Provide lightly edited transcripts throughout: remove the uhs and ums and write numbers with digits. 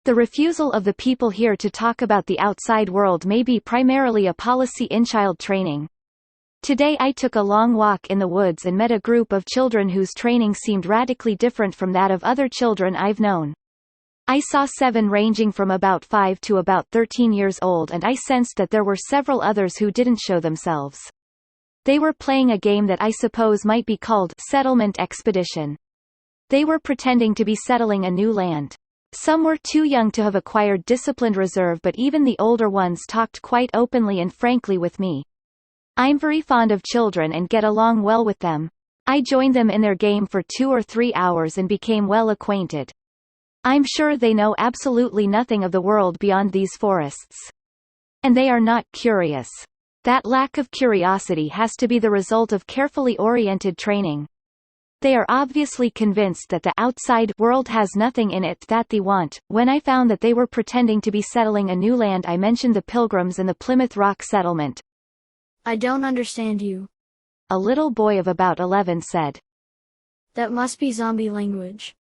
The refusal of the people here to talk about the outside world may be primarily a policy in child training. Today I took a long walk in the woods and met a group of children whose training seemed radically different from that of other children I've known. I saw 7 ranging from about 5 to about 13 years old, and I sensed that there were several others who didn't show themselves. They were playing a game that I suppose might be called Settlement Expedition. They were pretending to be settling a new land. Some were too young to have acquired disciplined reserve, but even the older ones talked quite openly and frankly with me. I'm very fond of children and get along well with them. I joined them in their game for 2 or 3 hours and became well acquainted. I'm sure they know absolutely nothing of the world beyond these forests. And they are not curious. That lack of curiosity has to be the result of carefully oriented training. They are obviously convinced that the outside world has nothing in it that they want. When I found that they were pretending to be settling a new land, I mentioned the Pilgrims and the Plymouth Rock settlement. I don't understand you. A little boy of about 11 said. That must be zombie language.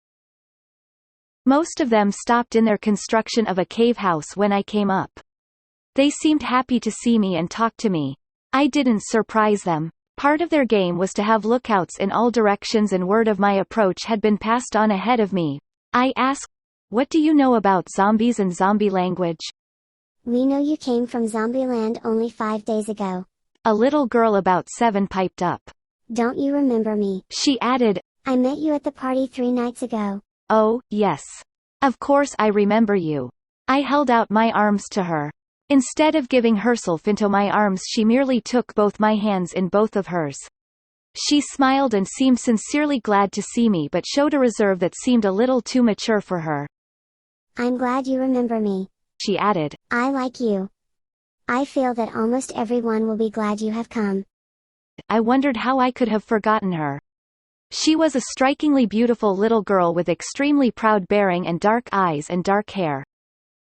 Most of them stopped in their construction of a cave house when I came up. They seemed happy to see me and talk to me. I didn't surprise them. Part of their game was to have lookouts in all directions, and word of my approach had been passed on ahead of me. I asked, "What do you know about zombies and zombie language?" "We know you came from Zombieland only 5 days ago." A little girl about 7 piped up. "Don't you remember me?" She added, "I met you at the party 3 nights ago." "Oh, yes. Of course I remember you." I held out my arms to her. Instead of giving herself into my arms, she merely took both my hands in both of hers. She smiled and seemed sincerely glad to see me, but showed a reserve that seemed a little too mature for her. "I'm glad you remember me," she added. "I like you. I feel that almost everyone will be glad you have come." I wondered how I could have forgotten her. She was a strikingly beautiful little girl with extremely proud bearing and dark eyes and dark hair.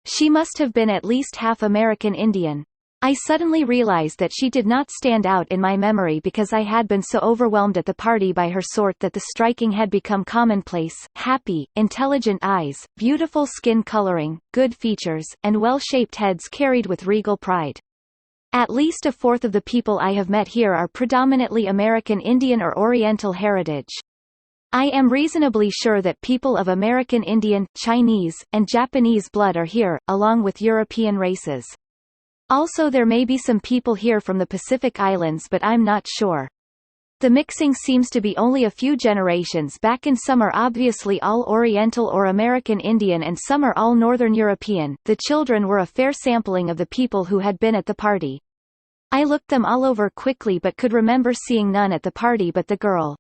She must have been at least half American Indian. I suddenly realized that she did not stand out in my memory because I had been so overwhelmed at the party by her sort that the striking had become commonplace. Happy, intelligent eyes, beautiful skin coloring, good features, and well-shaped heads carried with regal pride. At least a fourth of the people I have met here are predominantly American Indian or Oriental heritage. I am reasonably sure that people of American Indian, Chinese, and Japanese blood are here, along with European races. Also, there may be some people here from the Pacific Islands, but I'm not sure. The mixing seems to be only a few generations back, and some are obviously all Oriental or American Indian and some are all Northern European. The children were a fair sampling of the people who had been at the party. I looked them all over quickly but could remember seeing none at the party but the girl.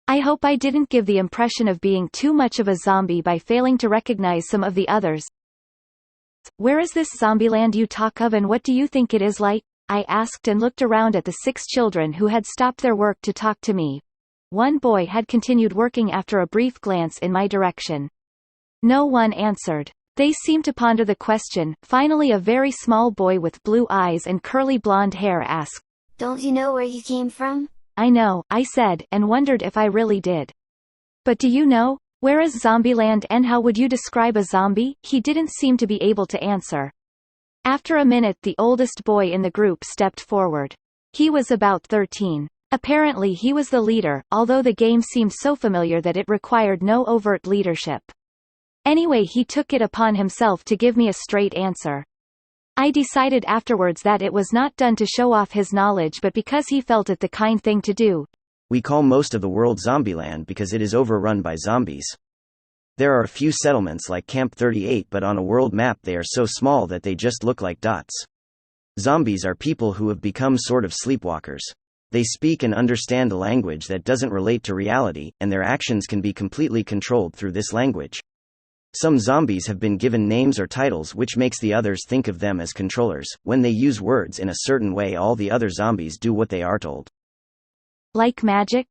I hope I didn't give the impression of being too much of a zombie by failing to recognize some of the others. "Where is this Zombieland you talk of, and what do you think it is like?" I asked, and looked around at the 6 children who had stopped their work to talk to me. One boy had continued working after a brief glance in my direction. No one answered. They seemed to ponder the question. Finally, a very small boy with blue eyes and curly blonde hair asked, "Don't you know where you came from?" "I know," I said, and wondered if I really did. "But do you know? Where is Zombieland, and how would you describe a zombie?" He didn't seem to be able to answer. After a minute, the oldest boy in the group stepped forward. He was about 13. Apparently he was the leader, although the game seemed so familiar that it required no overt leadership. Anyway, he took it upon himself to give me a straight answer. I decided afterwards that it was not done to show off his knowledge but because he felt it the kind thing to do. "We call most of the world Zombieland because it is overrun by zombies. There are a few settlements like Camp 38, but on a world map they are so small that they just look like dots. Zombies are people who have become sort of sleepwalkers. They speak and understand a language that doesn't relate to reality, and their actions can be completely controlled through this language. Some zombies have been given names or titles which makes the others think of them as controllers. When they use words in a certain way, all the other zombies do what they are told." "Like magic?"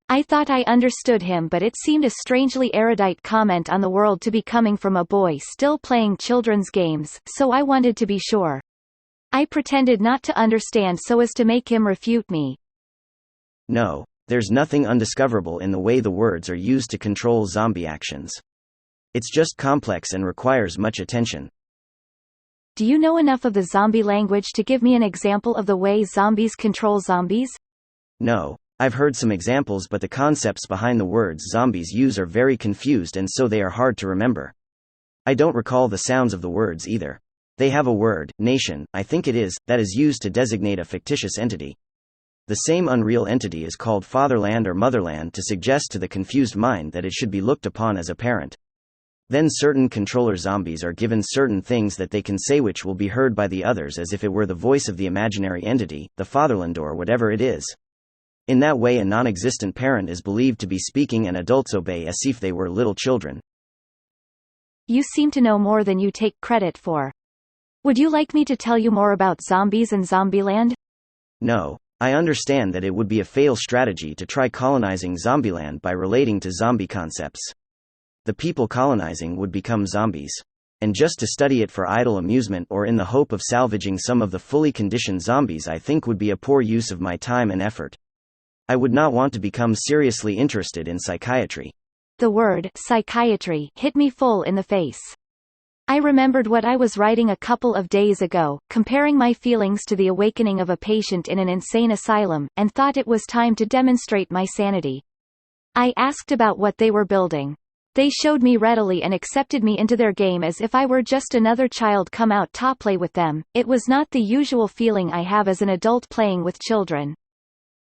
I thought I understood him, but it seemed a strangely erudite comment on the world to be coming from a boy still playing children's games, so I wanted to be sure. I pretended not to understand so as to make him refute me. "No, there's nothing undiscoverable in the way the words are used to control zombie actions. It's just complex and requires much attention. Do you know enough of the zombie language to give me an example of the way zombies control zombies? No. I've heard some examples, but the concepts behind the words zombies use are very confused and so they are hard to remember. I don't recall the sounds of the words either. They have a word, nation, I think it is, that is used to designate a fictitious entity. The same unreal entity is called fatherland or motherland to suggest to the confused mind that it should be looked upon as a parent. Then certain controller zombies are given certain things that they can say which will be heard by the others as if it were the voice of the imaginary entity, the fatherland or whatever it is. In that way a non-existent parent is believed to be speaking and adults obey as if they were little children. You seem to know more than you take credit for. Would you like me to tell you more about zombies and Zombieland? No. I understand that it would be a fail strategy to try colonizing Zombieland by relating to zombie concepts. The people colonizing would become zombies. And just to study it for idle amusement or in the hope of salvaging some of the fully conditioned zombies I think would be a poor use of my time and effort. I would not want to become seriously interested in psychiatry. The word psychiatry hit me full in the face. I remembered what I was writing a couple of days ago, comparing my feelings to the awakening of a patient in an insane asylum, and thought it was time to demonstrate my sanity. I asked about what they were building. They showed me readily and accepted me into their game as if I were just another child come out to play with them. It was not the usual feeling I have as an adult playing with children.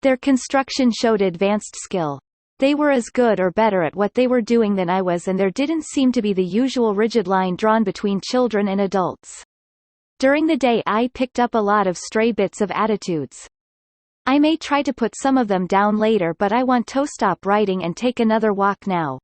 Their construction showed advanced skill. They were as good or better at what they were doing than I was, and there didn't seem to be the usual rigid line drawn between children and adults. During the day I picked up a lot of stray bits of attitudes. I may try to put some of them down later, but I want to stop writing and take another walk now.